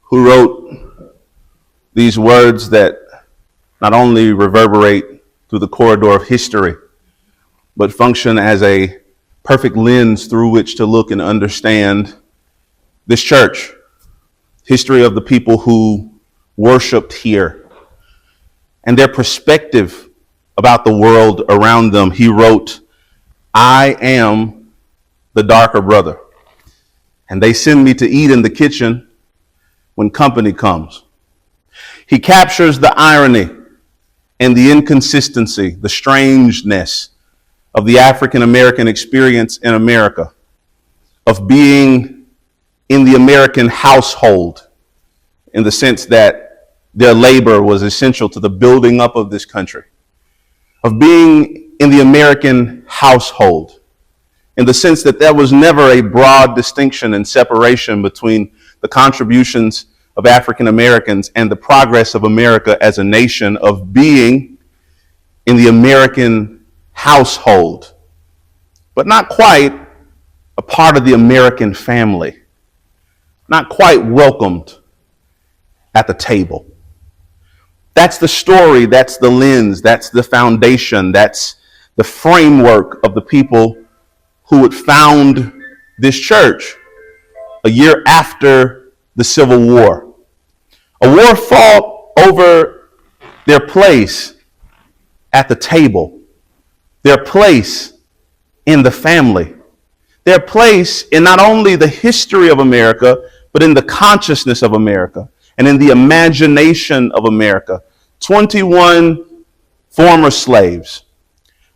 who wrote these words that not only reverberate through the corridor of history, but function as a perfect lens through which to look and understand this church, history of the people who worshiped here, and their perspective about the world around them. He wrote, "I am the darker brother, and they send me to eat in the kitchen when company comes." He captures the irony and the inconsistency, the strangeness of the African American experience in America, of being in the American household, in the sense that their labor was essential to the building up of this country, of being in the American household, in the sense that there was never a broad distinction and separation between the contributions of African Americans and the progress of America as a nation, of being in the American household, but not quite a part of the American family, not quite welcomed at the table. That's the story, that's the lens, that's the foundation, that's the framework of the people who would found this church a year after the Civil War. A war fought over their place at the table, their place in the family, their place in not only the history of America, but in the consciousness of America and in the imagination of America. 21 former slaves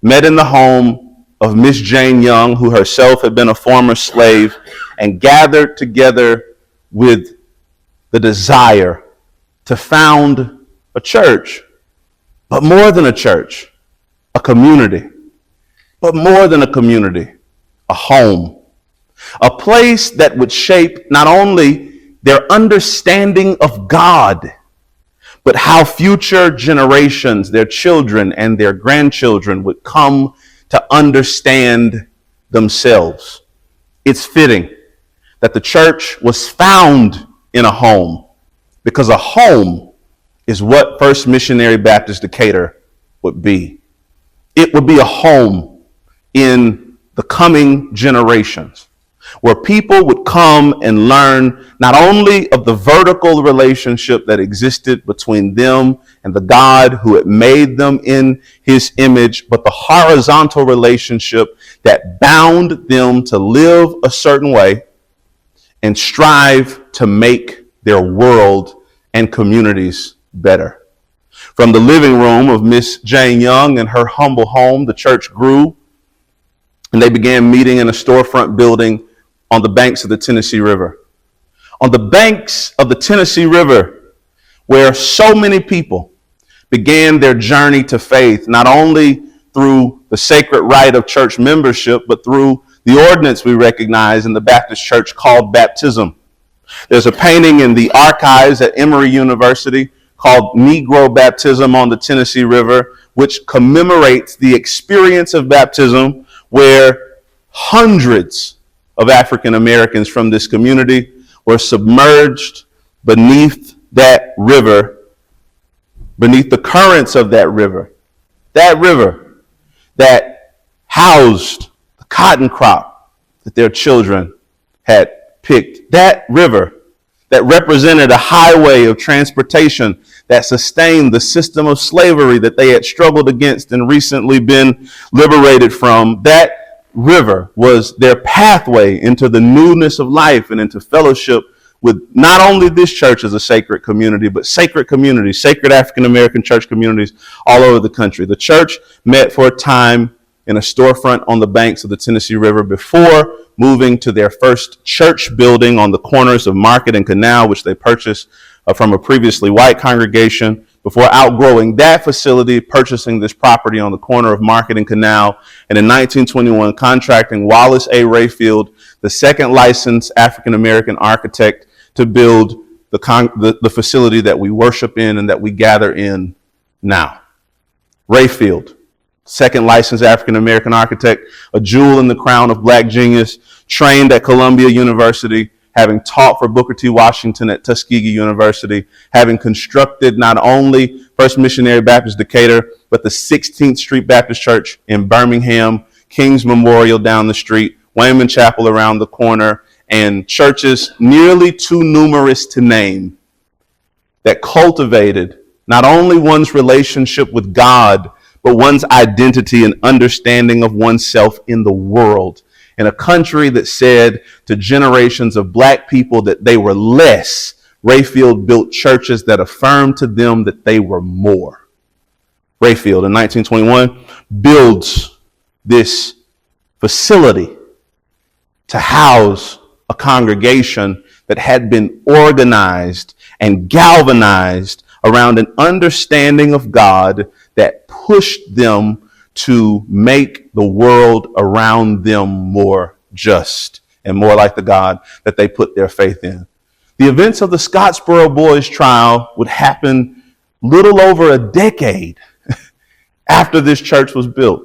met in the home of Miss Jane Young, who herself had been a former slave, and gathered together with the desire to found a church, but more than a church, a community, but more than a community, a home, a place that would shape not only their understanding of God, but how future generations, their children and their grandchildren, would come to understand themselves. It's fitting that the church was found in a home, because a home is what First Missionary Baptist Decatur would be. It would be a home in the coming generations, where people would come and learn not only of the vertical relationship that existed between them and the God who had made them in his image, but the horizontal relationship that bound them to live a certain way and strive to make their world and communities better. From the living room of Miss Jane Young and her humble home, the church grew, and they began meeting in a storefront building on the banks of the Tennessee River. On the banks of the Tennessee River, where so many people began their journey to faith, not only through the sacred rite of church membership, but through the ordinance we recognize in the Baptist church called baptism. There's a painting in the archives at Emory University called Negro Baptism on the Tennessee River, which commemorates the experience of baptism, where hundreds of African Americans from this community were submerged beneath that river, beneath the currents of that river that housed the cotton crop that their children had picked, that river that represented a highway of transportation that sustained the system of slavery that they had struggled against and recently been liberated from. That river was their pathway into the newness of life and into fellowship with not only this church as a sacred community, but sacred communities, sacred African American church communities all over the country. The church met for a time in a storefront on the banks of the Tennessee River before moving to their first church building on the corners of Market and Canal, which they purchased from a previously white congregation, before outgrowing that facility, purchasing this property on the corner of Market and Canal, and in 1921 contracting Wallace A. Rayfield, the second licensed African-American architect, to build the facility that we worship in and that we gather in now. Rayfield, second licensed African-American architect, a jewel in the crown of black genius, trained at Columbia University, having taught for Booker T. Washington at Tuskegee University, having constructed not only First Missionary Baptist Decatur, but the 16th Street Baptist Church in Birmingham, King's Memorial down the street, Wayman Chapel around the corner, and churches nearly too numerous to name that cultivated not only one's relationship with God, but one's identity and understanding of oneself in the world. In a country that said to generations of black people that they were less, Rayfield built churches that affirmed to them that they were more. Rayfield in 1921 builds this facility to house a congregation that had been organized and galvanized around an understanding of God that pushed them to make the world around them more just and more like the God that they put their faith in. The events of the Scottsboro boys' trial would happen little over a decade after this church was built.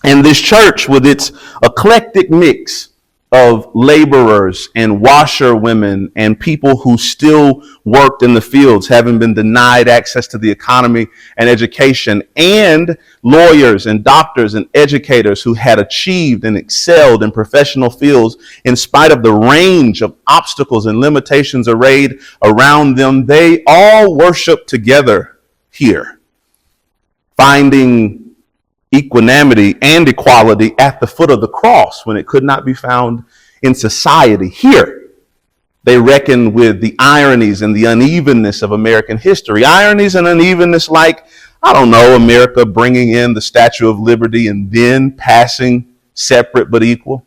And this church, with its eclectic mix of laborers and washerwomen and people who still worked in the fields, having been denied access to the economy and education, and lawyers and doctors and educators who had achieved and excelled in professional fields in spite of the range of obstacles and limitations arrayed around them, they all worshiped together here, finding equanimity and equality at the foot of the cross when it could not be found in society. Here, they reckoned with the ironies and the unevenness of American history. Ironies and unevenness like, America bringing in the Statue of Liberty and then passing separate but equal.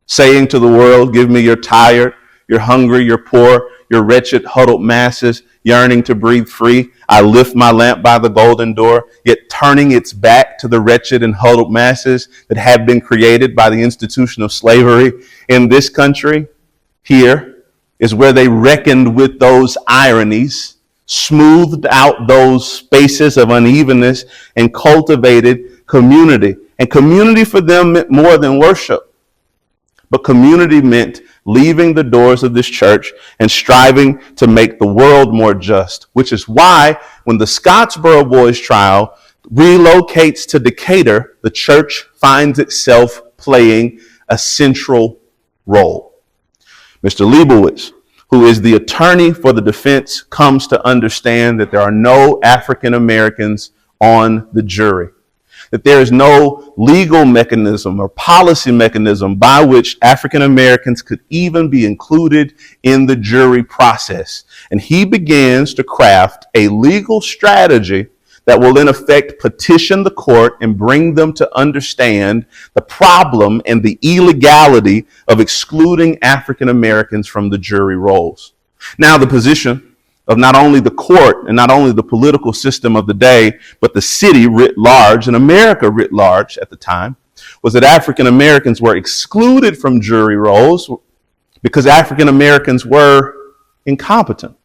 Saying to the world, give me your tired, your hungry, your poor, your wretched, huddled masses yearning to breathe free. I lift my lamp by the golden door, yet turning its back to the wretched and huddled masses that have been created by the institution of slavery in this country. Here is where they reckoned with those ironies, smoothed out those spaces of unevenness, and cultivated community. And community for them meant more than worship, but community meant leaving the doors of this church and striving to make the world more just, which is why when the Scottsboro boys' trial relocates to Decatur, the church finds itself playing a central role. Mr. Leibowitz, who is the attorney for the defense, comes to understand that there are no African Americans on the jury, that there is no legal mechanism or policy mechanism by which African Americans could even be included in the jury process. And he begins to craft a legal strategy that will in effect petition the court and bring them to understand the problem and the illegality of excluding African Americans from the jury rolls. Now, the position of not only the court and not only the political system of the day, but the city writ large and America writ large at the time, was that African Americans were excluded from jury rolls because African Americans were incompetent.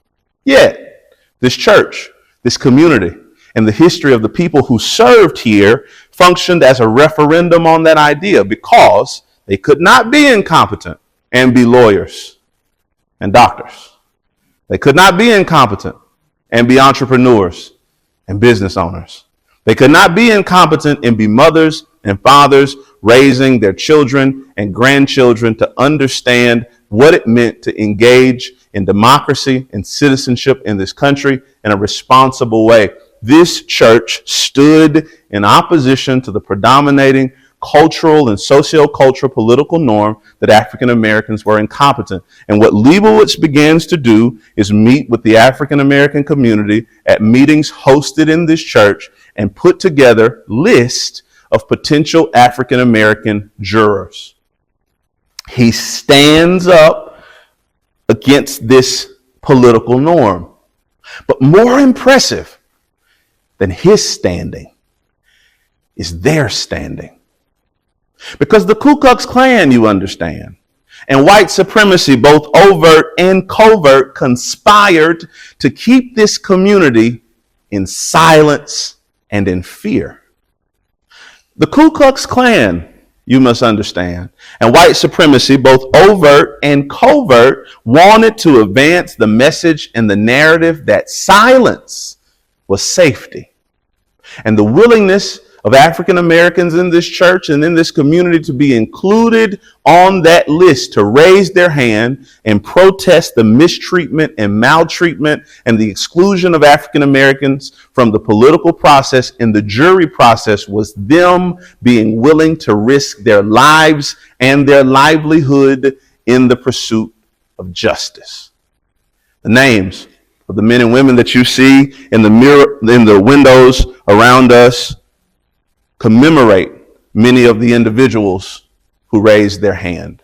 Yet, this church, this community, and the history of the people who served here functioned as a referendum on that idea because they could not be incompetent and be lawyers and doctors. They could not be incompetent and be entrepreneurs and business owners. They could not be incompetent and be mothers and fathers raising their children and grandchildren to understand what it meant to engage in democracy and citizenship in this country in a responsible way. This church stood in opposition to the predominating cultural and sociocultural political norm that African Americans were incompetent. And what Leibowitz begins to do is meet with the African American community at meetings hosted in this church and put together lists of potential African American jurors. He stands up against this political norm. But more impressive than his standing is their standing. Because the Ku Klux Klan, you understand, and white supremacy, both overt and covert, conspired to keep this community in silence and in fear. The Ku Klux Klan You must understand. And white supremacy, both overt and covert, wanted to advance the message and the narrative that silence was safety. And the willingness of African Americans in this church and in this community to be included on that list, to raise their hand and protest the mistreatment and maltreatment and the exclusion of African Americans from the political process and the jury process, was them being willing to risk their lives and their livelihood in the pursuit of justice. The names of the men and women that you see in the windows around us commemorate many of the individuals who raised their hand.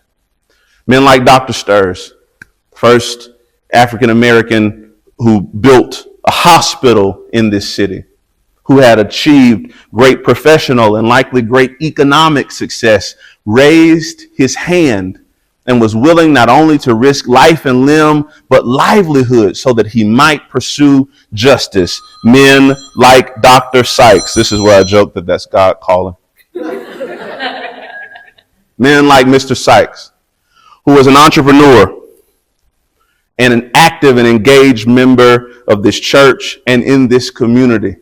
Men like Dr. Stirs, first African American who built a hospital in this city, who had achieved great professional and likely great economic success, raised his hand and was willing not only to risk life and limb, but livelihood so that he might pursue justice. Men like Dr. Sykes. This is where I joke that that's God calling. Men like Mr. Sykes, who was an entrepreneur and an active and engaged member of this church and in this community,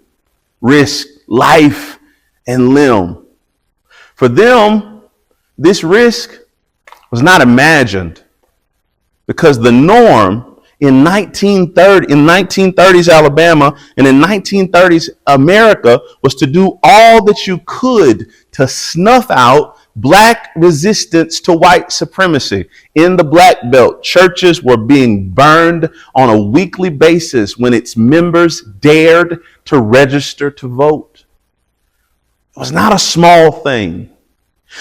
risked life and limb. For them, this risk was not imagined, because the norm in 1930s Alabama and in 1930s America was to do all that you could to snuff out black resistance to white supremacy. In the Black Belt, churches were being burned on a weekly basis when its members dared to register to vote. It was not a small thing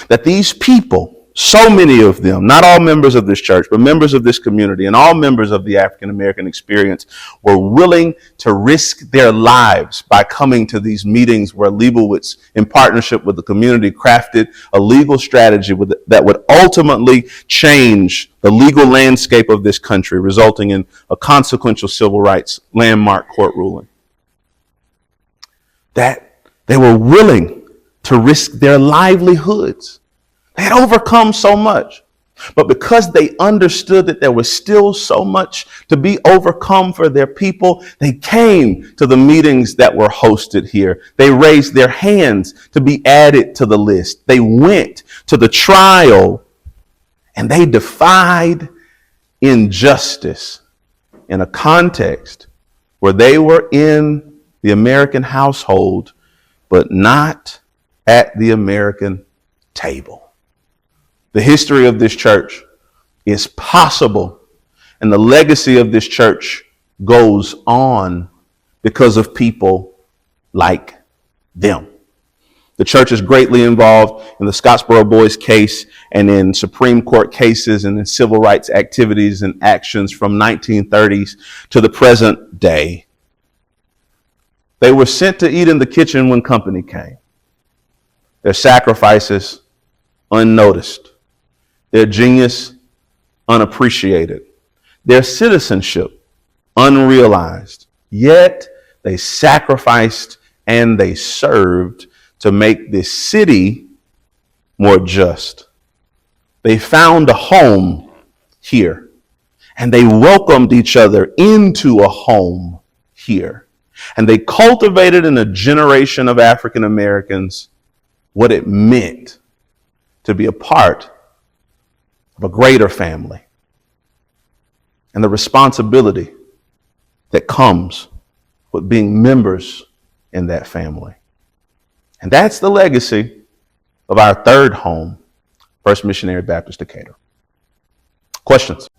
that these people, so many of them, not all members of this church, but members of this community and all members of the African American experience, were willing to risk their lives by coming to these meetings where Leibowitz, in partnership with the community, crafted a legal strategy that would ultimately change the legal landscape of this country, resulting in a consequential civil rights landmark court ruling. That they were willing to risk their livelihoods. They had overcome so much, but because they understood that there was still so much to be overcome for their people, they came to the meetings that were hosted here. They raised their hands to be added to the list. They went to the trial, and they defied injustice in a context where they were in the American household, but not at the American table. The history of this church is possible, and the legacy of this church goes on because of people like them. The church is greatly involved in the Scottsboro Boys case and in Supreme Court cases and in civil rights activities and actions from 1930s to the present day. They were sent to eat in the kitchen when company came. Their sacrifices unnoticed. Their genius unappreciated. Their citizenship unrealized. Yet they sacrificed and they served to make this city more just. They found a home here, and they welcomed each other into a home here. And they cultivated in a generation of African Americans what it meant to be a part of a greater family and the responsibility that comes with being members in that family. And that's the legacy of our third home, First Missionary Baptist Decatur. Questions?